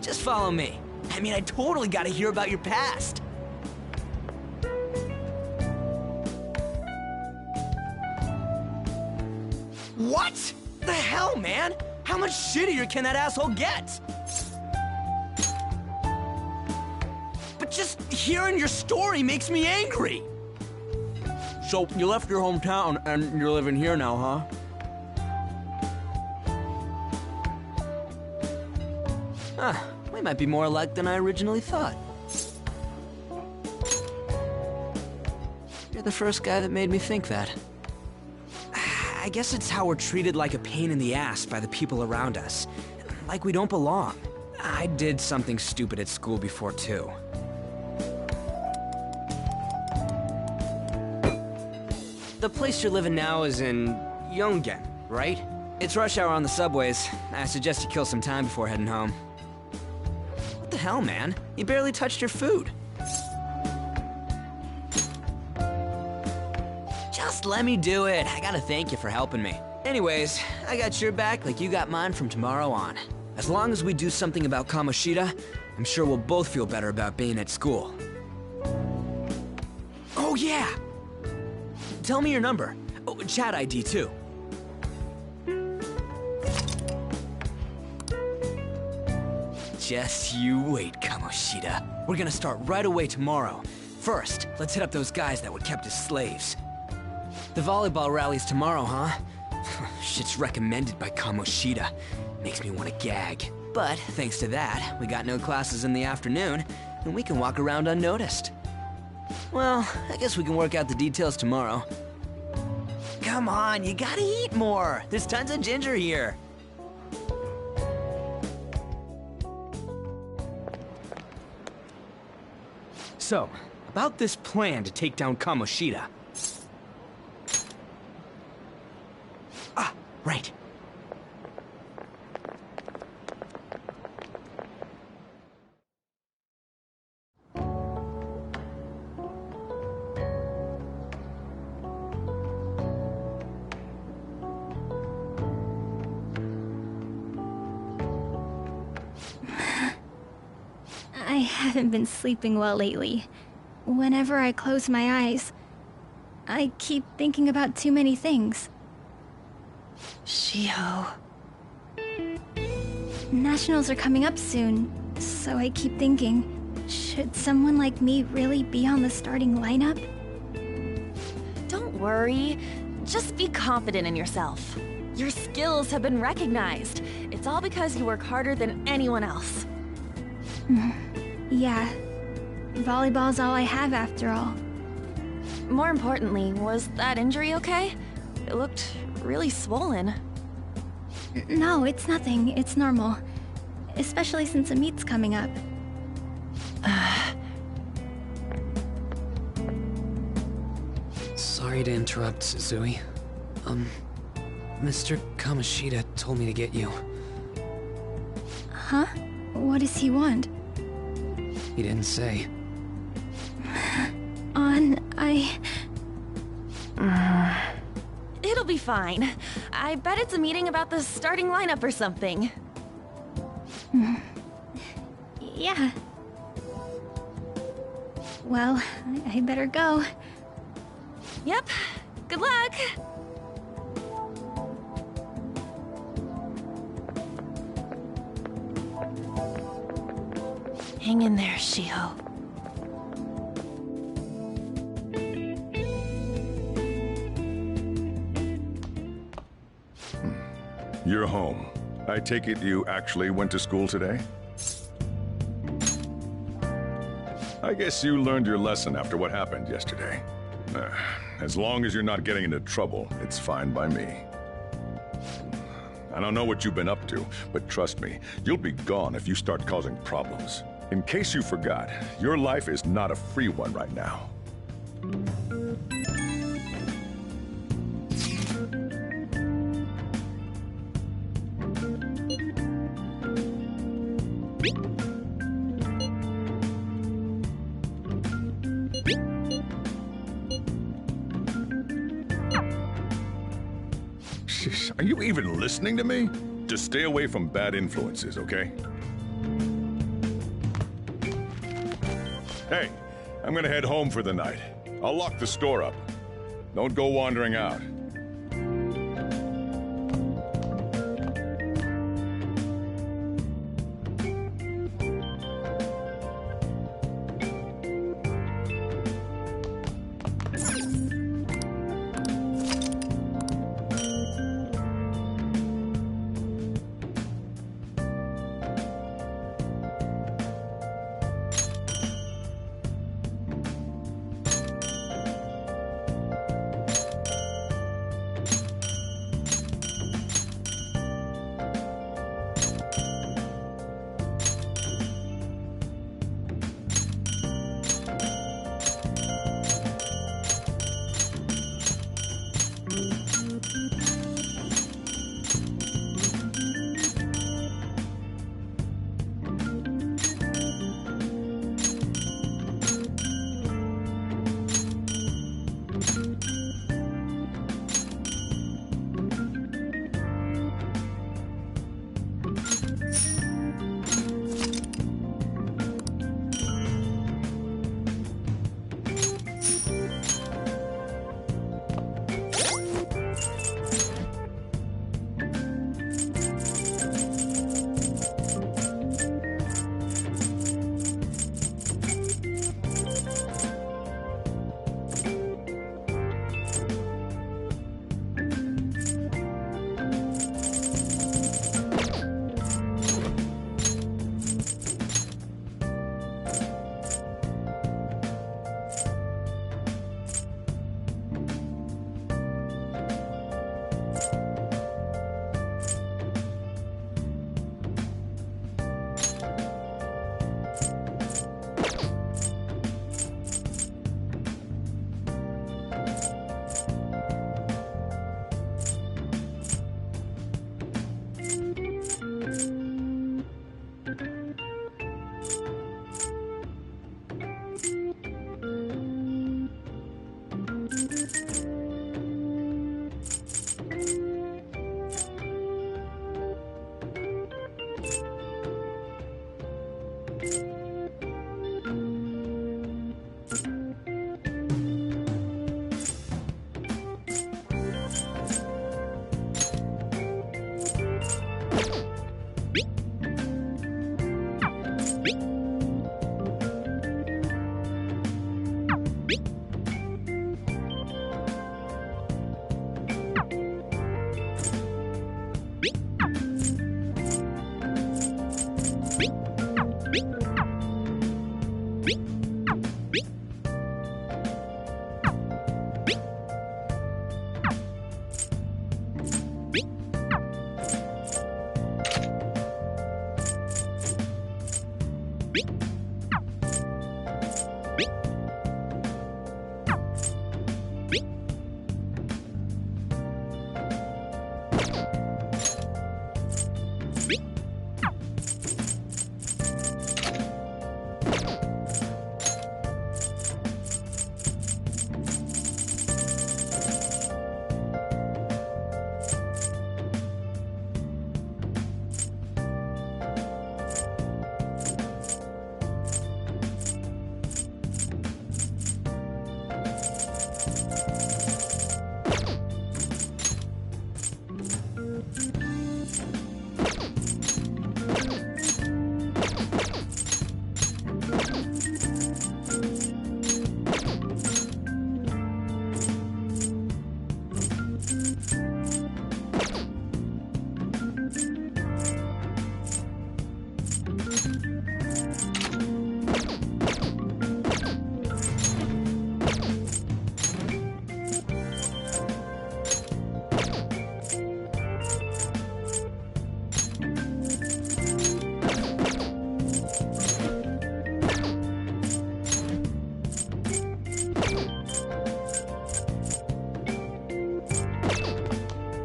Just follow me. I mean, I totally gotta hear about your past. What? The hell, man? How much shittier can that asshole get? But just hearing your story makes me angry. So, you left your hometown, and you're living here now, huh? Huh, we might be more alike than I originally thought. You're the first guy that made me think that. I guess it's how we're treated like a pain in the ass by the people around us. Like we don't belong. I did something stupid at school before, too. The place you're living now is in Yongen, right? It's rush hour on the subways. I suggest you kill some time before heading home. What the hell, man? You barely touched your food. Just let me do it. I gotta thank you for helping me. Anyways, I got your back like you got mine from tomorrow on. As long as we do something about Kamoshida, I'm sure we'll both feel better about being at school. Oh yeah! Tell me your number. Oh, chat ID, too. Just you wait, Kamoshida. We're gonna start right away tomorrow. First, let's hit up those guys that were kept as slaves. The volleyball rally's tomorrow, huh? Shit's recommended by Kamoshida. Makes me want to gag. But, thanks to that, we got no classes in the afternoon, and we can walk around unnoticed. Well, I guess we can work out the details tomorrow. Come on, you gotta eat more. There's tons of ginger here. So, about this plan to take down Kamoshida. Ah, right. I haven't been sleeping well lately. Whenever I close my eyes, I keep thinking about too many things. Shiho. Nationals are coming up soon, so I keep thinking, should someone like me really be on the starting lineup? Don't worry. Just be confident in yourself. Your skills have been recognized. It's all because you work harder than anyone else. Yeah. Volleyball's all I have after all. More importantly, was that injury okay? It looked really swollen. No, it's nothing. It's normal. Especially since a meet's coming up. Sorry to interrupt, Suzui. Mr. Kamoshida told me to get you. Huh? What does he want? He didn't say. It'll be fine. I bet it's a meeting about the starting lineup or something. Yeah. Well, I better go. Yep. Good luck! Hang in there, Shiho. You're home. I take it you actually went to school today? I guess you learned your lesson after what happened yesterday. As long as you're not getting into trouble, it's fine by me. I don't know what you've been up to, but trust me, you'll be gone if you start causing problems. In case you forgot, your life is not a free one right now. Are you even listening to me? Just stay away from bad influences, okay? Hey, I'm gonna head home for the night. I'll lock the store up. Don't go wandering out.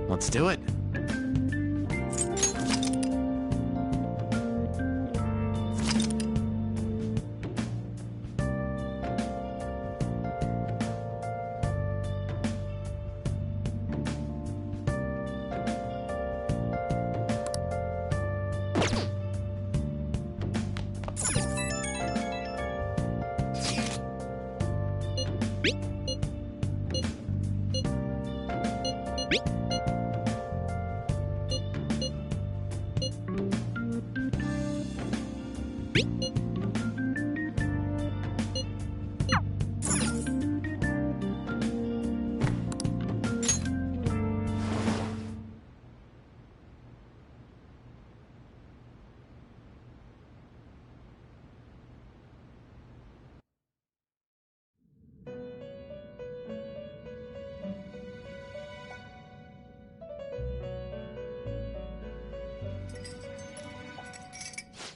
Let's do it.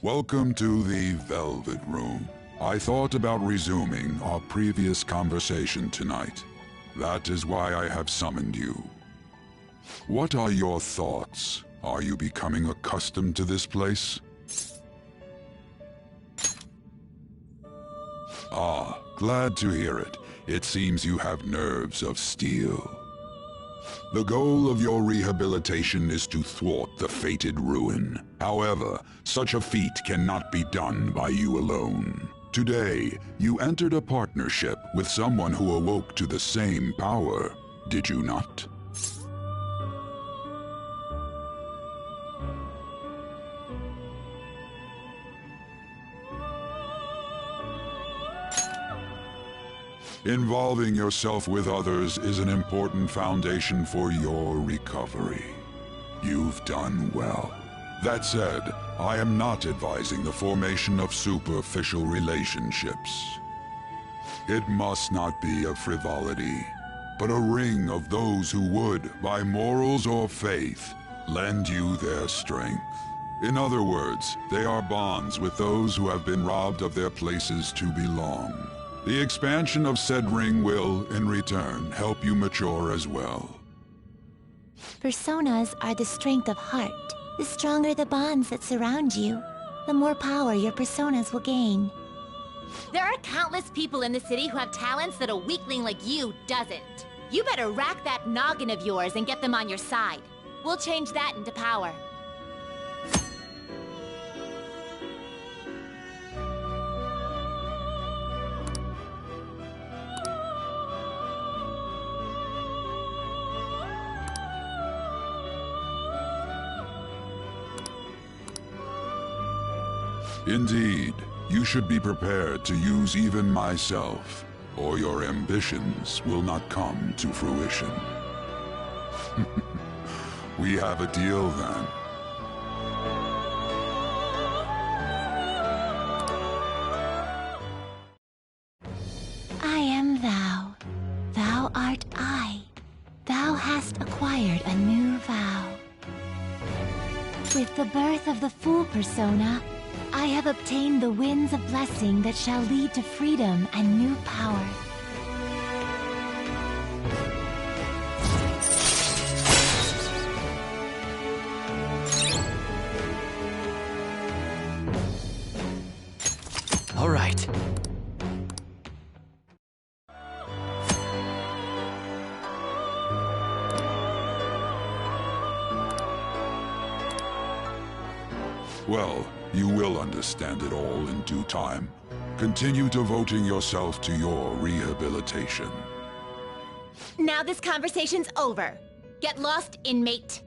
Welcome to the Velvet Room. I thought about resuming our previous conversation tonight. That is why I have summoned you. What are your thoughts? Are you becoming accustomed to this place? Ah, glad to hear it. It seems you have nerves of steel. The goal of your rehabilitation is to thwart the fated ruin. However, such a feat cannot be done by you alone. Today, you entered a partnership with someone who awoke to the same power, did you not? Involving yourself with others is an important foundation for your recovery. You've done well. That said, I am not advising the formation of superficial relationships. It must not be a frivolity, but a ring of those who would, by morals or faith, lend you their strength. In other words, they are bonds with those who have been robbed of their places to belong. The expansion of said ring will, in return, help you mature as well. Personas are the strength of heart. The stronger the bonds that surround you, the more power your personas will gain. There are countless people in the city who have talents that a weakling like you doesn't. You better rack that noggin of yours and get them on your side. We'll change that into power. Indeed, you should be prepared to use even myself, or your ambitions will not come to fruition. We have a deal then. I am thou. Thou art I. Thou hast acquired a new vow. With the birth of the Fool persona, I have obtained the winds of blessing that shall lead to freedom and new power. All right. Well, you will understand it all in due time. Continue devoting yourself to your rehabilitation. Now this conversation's over. Get lost, inmate.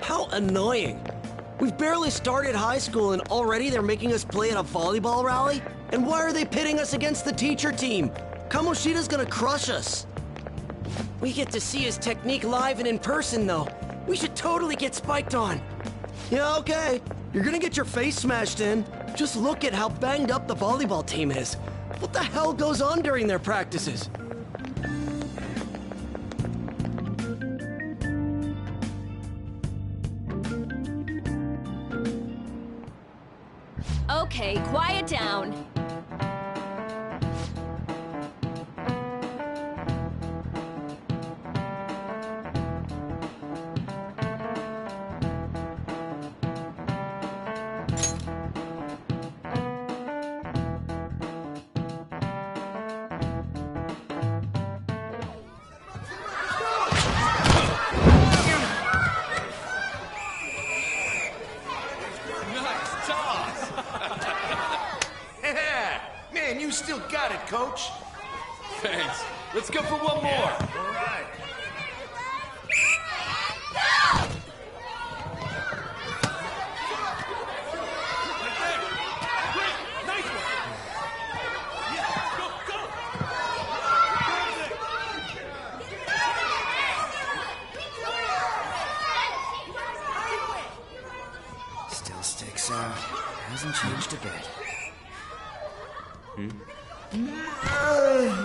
How annoying! We've barely started high school and already they're making us play at a volleyball rally? And why are they pitting us against the teacher team? Kamoshida's gonna crush us. We get to see his technique live and in person, though. We should totally get spiked on. Yeah, okay. You're gonna get your face smashed in. Just look at how banged up the volleyball team is. What the hell goes on during their practices? Okay, quiet down. Man, you still got it, coach. Thanks. Let's go for one more. All right. Still sticks out. Hasn't changed a bit.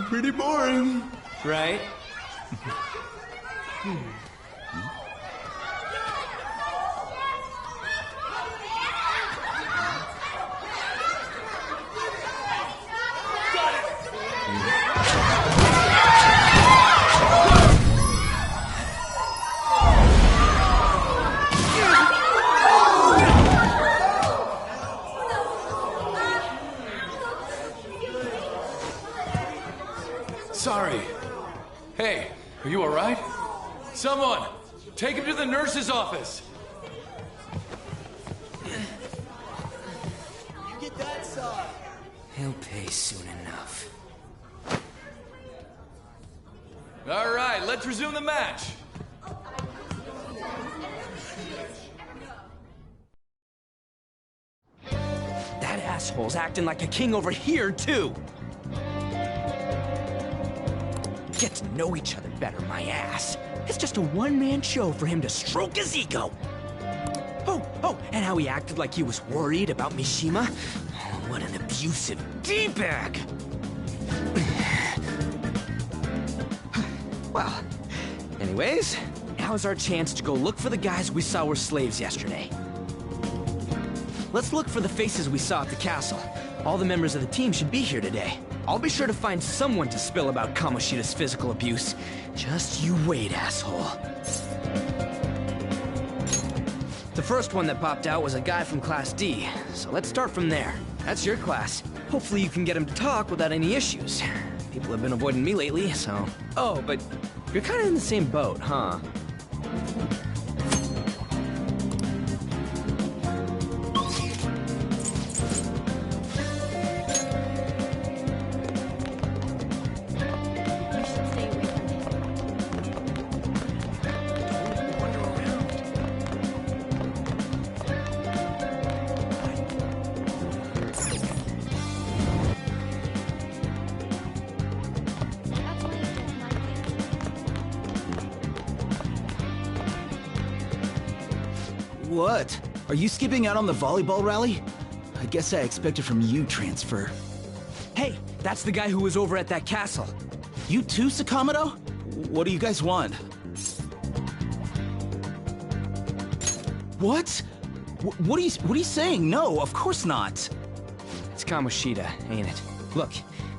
Pretty boring. Right? Sorry. Hey, are you alright? Someone, take him to the nurse's office. Get that side. He'll pay soon enough. Alright, let's resume the match. That asshole's acting like a king over here, too! Get to know each other better, my ass. It's just a one-man show for him to stroke his ego. Oh, and how he acted like he was worried about Mishima? Oh, what an abusive D-bag! Well, anyways, now's our chance to go look for the guys we saw were slaves yesterday. Let's look for the faces we saw at the castle. All the members of the team should be here today. I'll be sure to find someone to spill about Kamoshida's physical abuse. Just you wait, asshole. The first one that popped out was a guy from Class D, so let's start from there. That's your class. Hopefully you can get him to talk without any issues. People have been avoiding me lately, so... Oh, but you're kind of in the same boat, huh? What? Are you skipping out on the volleyball rally? I guess I expected from you, Transfer. Hey, that's the guy who was over at that castle. You too, Sakamoto? What do you guys want? What? What are you saying? No, of course not. It's Kamoshida, ain't it? Look,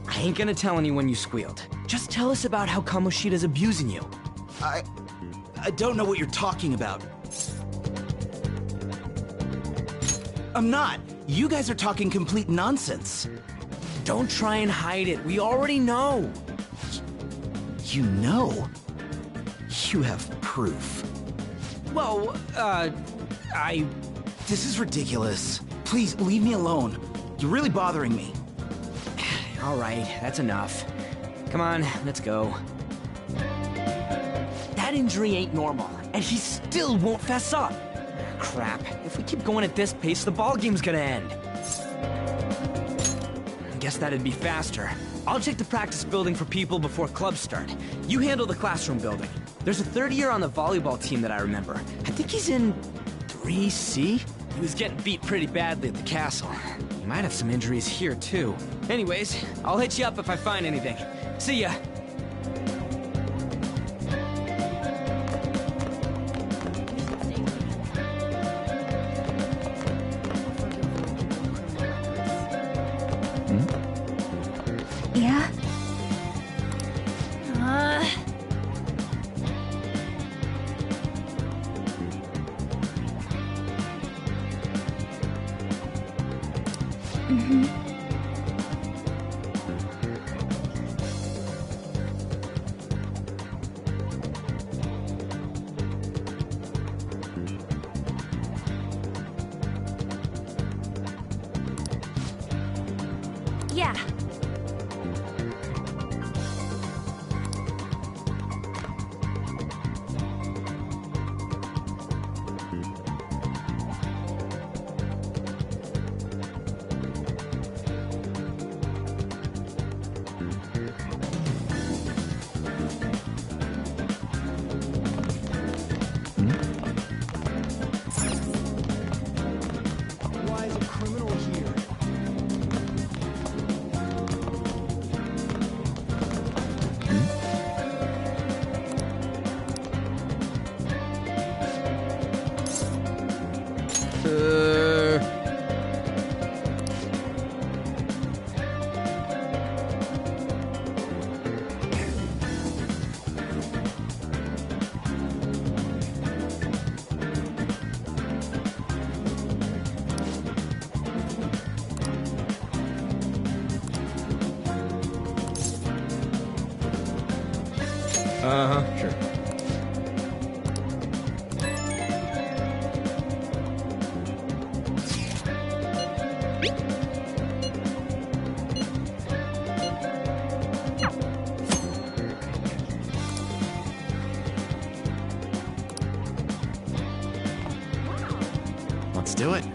I ain't gonna tell anyone you squealed. Just tell us about how Kamoshida's abusing you. I don't know what you're talking about. I'm not. You guys are talking complete nonsense. Don't try and hide it. We already know. You know? You have proof. Well, This is ridiculous. Please, leave me alone. You're really bothering me. All right, that's enough. Come on, let's go. That injury ain't normal, and he still won't fess up. Crap. If we keep going at this pace, the ball game's gonna end. Guess that'd be faster. I'll check the practice building for people before clubs start. You handle the classroom building. There's a third year on the volleyball team that I remember. I think he's in 3C? He was getting beat pretty badly at the castle. He might have some injuries here, too. Anyways, I'll hit you up if I find anything. See ya! Yeah? Yeah. Why is a criminal here? Sure. Let's do it.